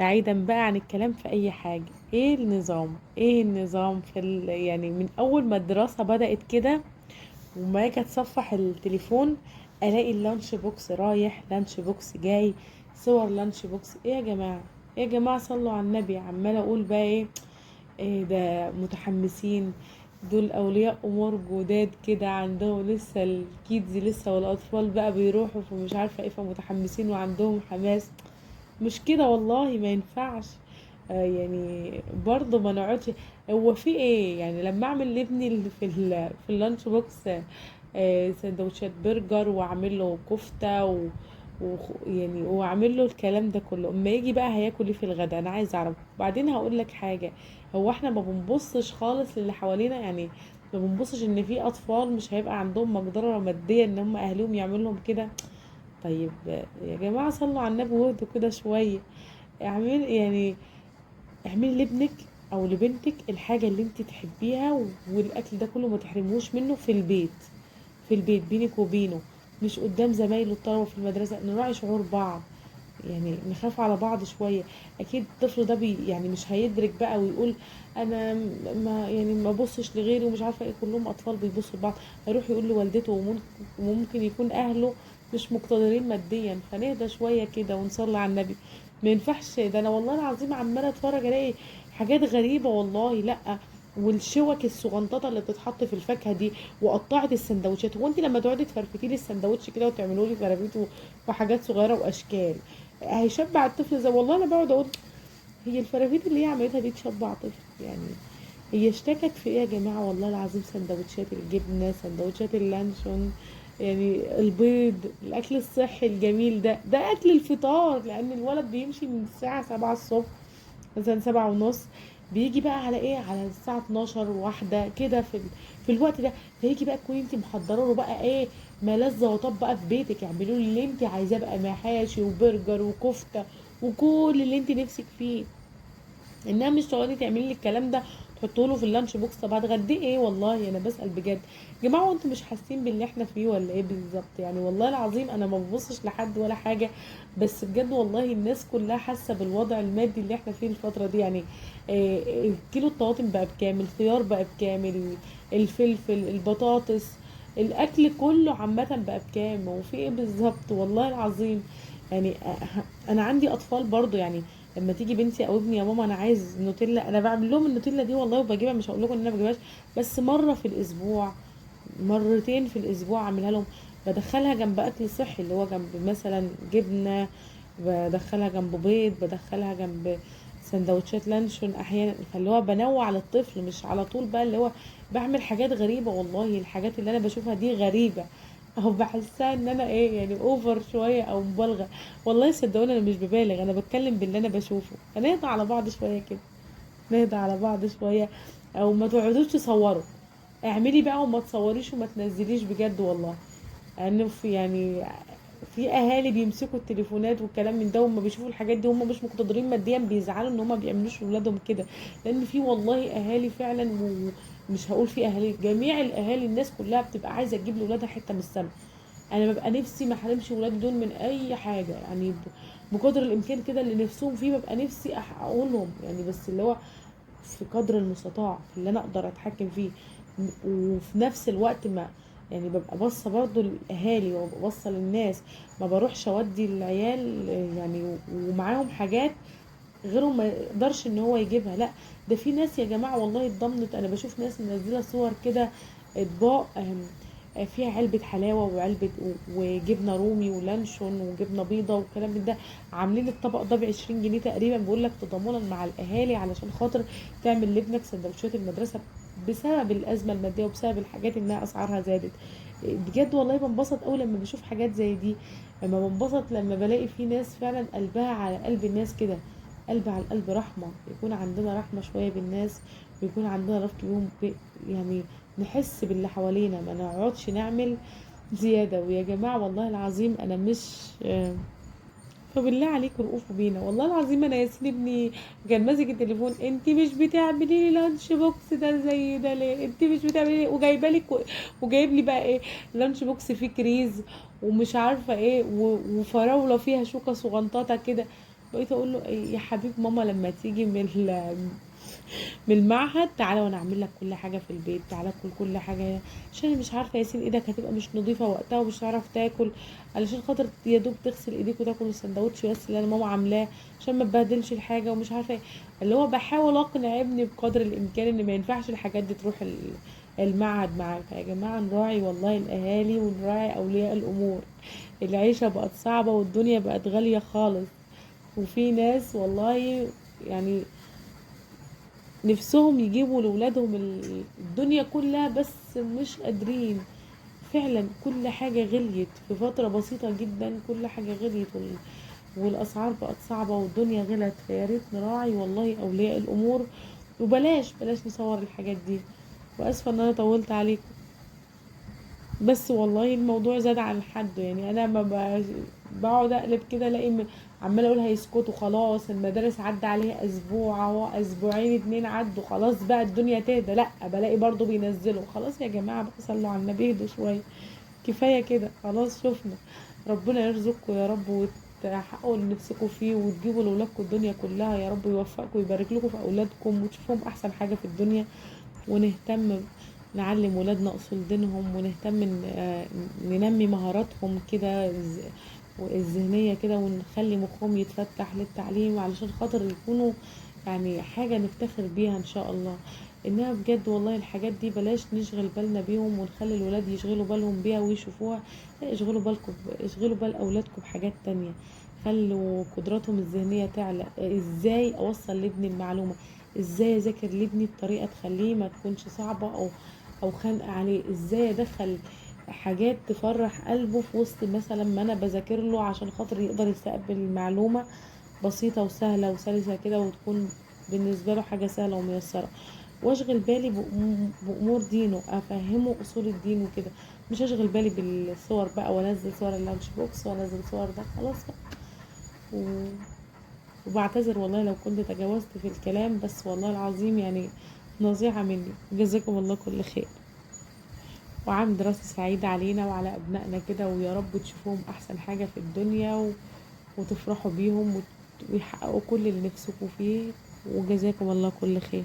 بعيدا بقى عن الكلام في اي حاجة، ايه النظام في يعني من اول ما الدراسة بدأت كده، وما اجي اتصفح التليفون الاقي اللانش بوكس رايح، لانش بوكس جاي، صور لانش بوكس. ايه يا جماعة، ايه يا جماعة، صلوا على النبي. عمالة اقول بقى إيه ده متحمسين، دول اولياء امور جداد كده، عندهم لسه الكيدز لسه، والاطفال بقى بيروحوا فمش عارفة ايه، فمتحمسين وعندهم حماس. مش كده والله، ما ينفعش. يعني برضه ما نقعدش. هو في ايه يعني لما اعمل لابني في اللانش بوكس سندوتشات برجر، واعمل له كفته يعني واعمل له الكلام ده كله، اما يجي بقى هياكل ايه في الغدا؟ انا عايز اعرف. بعدين هقول لك حاجه، هو احنا ما بنبصش خالص للي حوالينا يعني؟ ما بنبصش ان في اطفال مش هيبقى عندهم مقدره ماديه ان هم اهلهم يعملوا لهم كده؟ طيب يا جماعه صلوا على النبي واهدوا كده شويه. يعني اعملي لابنك او لبنتك الحاجه اللي انت تحبيها، والاكل ده كله ما تحرموش منه في البيت. في البيت بينك وبينه، مش قدام زمايله الطلبه في المدرسه. نراعي شعور بعض، يعني نخاف على بعض شويه. اكيد الطفل ده يعني مش هيدرك بقى ويقول انا ما يعني ما بصش لغيري ومش عارفه ايه، كلهم اطفال بيبصوا لبعض. هيروح يقول لوالدته، وممكن يكون اهله مش مقتدرين ماديا. فنهدى شويه كده ونصلي على النبي. ما ينفعش ده. انا والله العظيم عماله اتفرج الاقي حاجات غريبه والله. لا، والشوك الصغنططه اللي بتتحط في الفاكهه دي، وقطعه السندوتشات. هو انت لما تقعدي تفرفتي لي السندوتش كده وتعملوا لي فرافيت وحاجات صغيره واشكال، هيشبع الطفل؟ زي والله انا بقعد اقول هي الفرافيت اللي هي عملتها دي تشبع طفل يعني؟ هي اشتكت في ايه يا جماعه؟ والله العظيم سندوتشات الجبنه، سندوتشات اللانشون، يعني البيض، الاكل الصحي الجميل ده اكل الفطار. لان الولد بيمشي من الساعه 7 الصبح، مثلا 7:30، بيجي بقى على ايه، على الساعة 12 واحدة كده في الوقت ده. فيجي بقى تكوني انت محضره له بقى ايه، ما لذ وطاب بقى في بيتك. اعملوا له اللي انت عايزاه بقى، محاشي وبرجر وكفتة وكل اللي انت نفسك فيه. انها مش تقعدي تعملي لي الكلام ده تحطوا له في اللانش بوكس. طب هتغديه ايه؟ والله انا بسأل بجد يا جماعه، وانتم مش حاسين باللي احنا فيه ولا ايه بالظبط؟ يعني والله العظيم انا ما ببصش لحد ولا حاجه، بس بجد والله الناس كلها حاسه بالوضع المادي اللي احنا فيه الفتره دي. يعني كيلو الطماطم بقى بكام، الخيار بقى بكام، الفلفل، البطاطس، الاكل كله عامه بقى بكام، وفي ايه بالظبط والله العظيم. يعني انا عندي اطفال برضو يعني. لما تيجي بنتي او ابني يا ماما انا عايز نوتيلا، انا بعمل لهم النوتيلا دي والله وبجيبها. مش هقول لكم ان انا بجيبهاش، بس مره في الاسبوع، مرتين في الاسبوع اعملها لهم. بدخلها جنب اكل صحي اللي هو جنب مثلا جبنه، بدخلها جنب بيض، بدخلها جنب سندوتشات لانشون احيانا. فاللي هو بنوع على الطفل، مش على طول بقى اللي هو بعمل حاجات غريبه. والله الحاجات اللي انا بشوفها دي غريبه، او بحسها ان انا ايه يعني اوفر شويه او مبالغه. والله صدقوني انا مش ببالغ، انا بتكلم باللي انا بشوفه. فنهدى على بعض شويه كده، نهدى على بعض شويه. او ما تقعدوش تصوروا، اعملي بقى وما تصوريش وما تنزليش بجد والله. لانه في يعني في اهالي بيمسكوا التليفونات والكلام من ده، وهم بيشوفوا الحاجات دي هم مش مقتدرين ماديا بيزعلوا ان هم بيعملوش لاولادهم كده. لان في والله اهالي فعلا، ومش هقول في اهالي، جميع الاهالي الناس كلها بتبقى عايزه تجيب لاولادها حته من السما. انا ببقى نفسي ما احرمش ولادي دول من اي حاجه يعني، بقدر الامكان كده اللي نفسهم فيه ببقى نفسي اقولهم يعني. بس اللي هو في قدر المستطاع، في اللي انا اقدر اتحكم فيه. وفي نفس الوقت ما يعني ببقى باصه برضو للاهالي وببقى باصه للناس. ما بروحش اودي العيال يعني ومعاهم حاجات غيرهم ما يقدرش ان هو يجيبها. لا، ده في ناس يا جماعه والله اتضمنت. انا بشوف ناس منزله صور كده، اطباق فيها علبة حلاوة وعلبة وجبنة رومي ولانشون وجبنة بيضة والكلام من ده. عاملين الطبق ده ب20 جنيه تقريبا، بيقول لك تضامنا مع الأهالي علشان خاطر تعمل لابنك سندوتشات المدرسة، بسبب الأزمة المادية وبسبب الحاجات إنها أسعارها زادت. بجد والله بنبسط أوي لما بشوف حاجات زي دي. لما بنبسط لما بلاقي في ناس فعلا قلبها على قلب الناس كده، قلب على القلب رحمة. يكون عندنا رحمة شوية بالناس، ويكون عندنا رفق بيهم يعني نحس باللي حوالينا، ما نقعدش نعمل زيادة. ويا جماعة والله العظيم أنا مش فبالله عليكم رؤوفوا بينا. والله العظيم أنا ياسين ابني كان ماسك التليفون، انت مش بتعملي لي لانش بوكس ده زي ده ليه؟ انت مش بتعملي لي، وجايبه لك وجايب لي بقى ايه، لانش بوكس فيه كريز ومش عارفه ايه وفراوله فيها شوكه صغنططه كده. بقيت اقول له يا حبيب ماما لما تيجي من المعهد تعالى وانا اعمل لك كل حاجه في البيت، تعالى كل كل حاجه، عشان مش عارفه يا ياسين ايدك هتبقى مش نظيفه وقتها ومش هتعرف تاكل، علشان خاطر يا دوب تغسل ايديك وتاكل السندوتش بس اللي انا ماما عاملاه، عشان ما تبهدلش الحاجه ومش عارفه ايه. اللي هو بحاول اقنع ابني بقدر الامكان ان ما ينفعش الحاجات دي تروح المعهد معاه. فيا جماعه نراعي والله الاهالي ونراعي اولياء الامور. العيشه بقت صعبه والدنيا بقت غاليه خالص، وفي ناس والله يعني نفسهم يجيبوا لولادهم الدنيا كلها بس مش قادرين. فعلا كل حاجة غليت في فترة بسيطة جدا، كل حاجة غليت والأسعار بقت صعبة والدنيا غلت. فيا ريت نراعي والله أولياء الأمور، وبلاش نصور الحاجات دي. وأسفة إن أنا طولت عليكم، بس والله الموضوع زاد عن حده. يعني انا ما بقعد اقلب كده الاقي عماله اقول هيسكتوا خلاص، المدارس عدى عليها اسبوع اهو، اسبوعين اتنين عدوا خلاص بقى الدنيا تهدى، لا بلاقي برضو بينزلوا. خلاص يا جماعه بقى صلوا على النبي، اهدوا شويه، كفايه كده خلاص. شفنا ربنا يرزقكم يا رب وتحققوا اللي نفسكم فيه وتجيبوا لاولادكم الدنيا كلها يا رب، يوفقكم ويبارك لكم في اولادكم وتشوفوهم احسن حاجه في الدنيا. ونهتم نعلم ولادنا اصول دينهم، ونهتم ننمي مهاراتهم كده الذهنية كده، ونخلي مخهم يتفتح للتعليم علشان خاطر يكونوا يعني حاجة نفتخر بيها ان شاء الله. انها بجد والله الحاجات دي بلاش نشغل بالنا بيهم ونخلي الولاد يشغلوا بالهم بيها ويشوفوها. لا، اشغلوا بالكم، اشغلوا بال اولادكم بحاجات تانية. خلوا قدراتهم الذهنية تعلى. ازاي اوصل لابني المعلومة، ازاي اذاكر لابني بطريقه تخليه ما تكونش صعبه او خانقه عليه، ازاي ادخل حاجات تفرح قلبه في وسط مثلا ما انا بذاكر له عشان خاطر يقدر يستقبل المعلومه بسيطه وسهله وسلسه كده، وتكون بالنسبه له حاجه سهله وميسره. واشغل بالي بامور دينه، افهمه اصول الدين وكده. مش اشغل بالي بالصور بقى وانزل صور اللانش بوكس وانزل صور ده خلاص بقى. وبعتذر والله لو كنت تجاوزت في الكلام، بس والله العظيم يعني نصيحة مني. جزاكم الله كل خير، وعام دراسة سعيدة علينا وعلى أبنائنا كده، ويا رب تشوفوهم أحسن حاجة في الدنيا وتفرحوا بيهم ويحققوا كل اللي نفسكوا فيه. وجزاكم الله كل خير.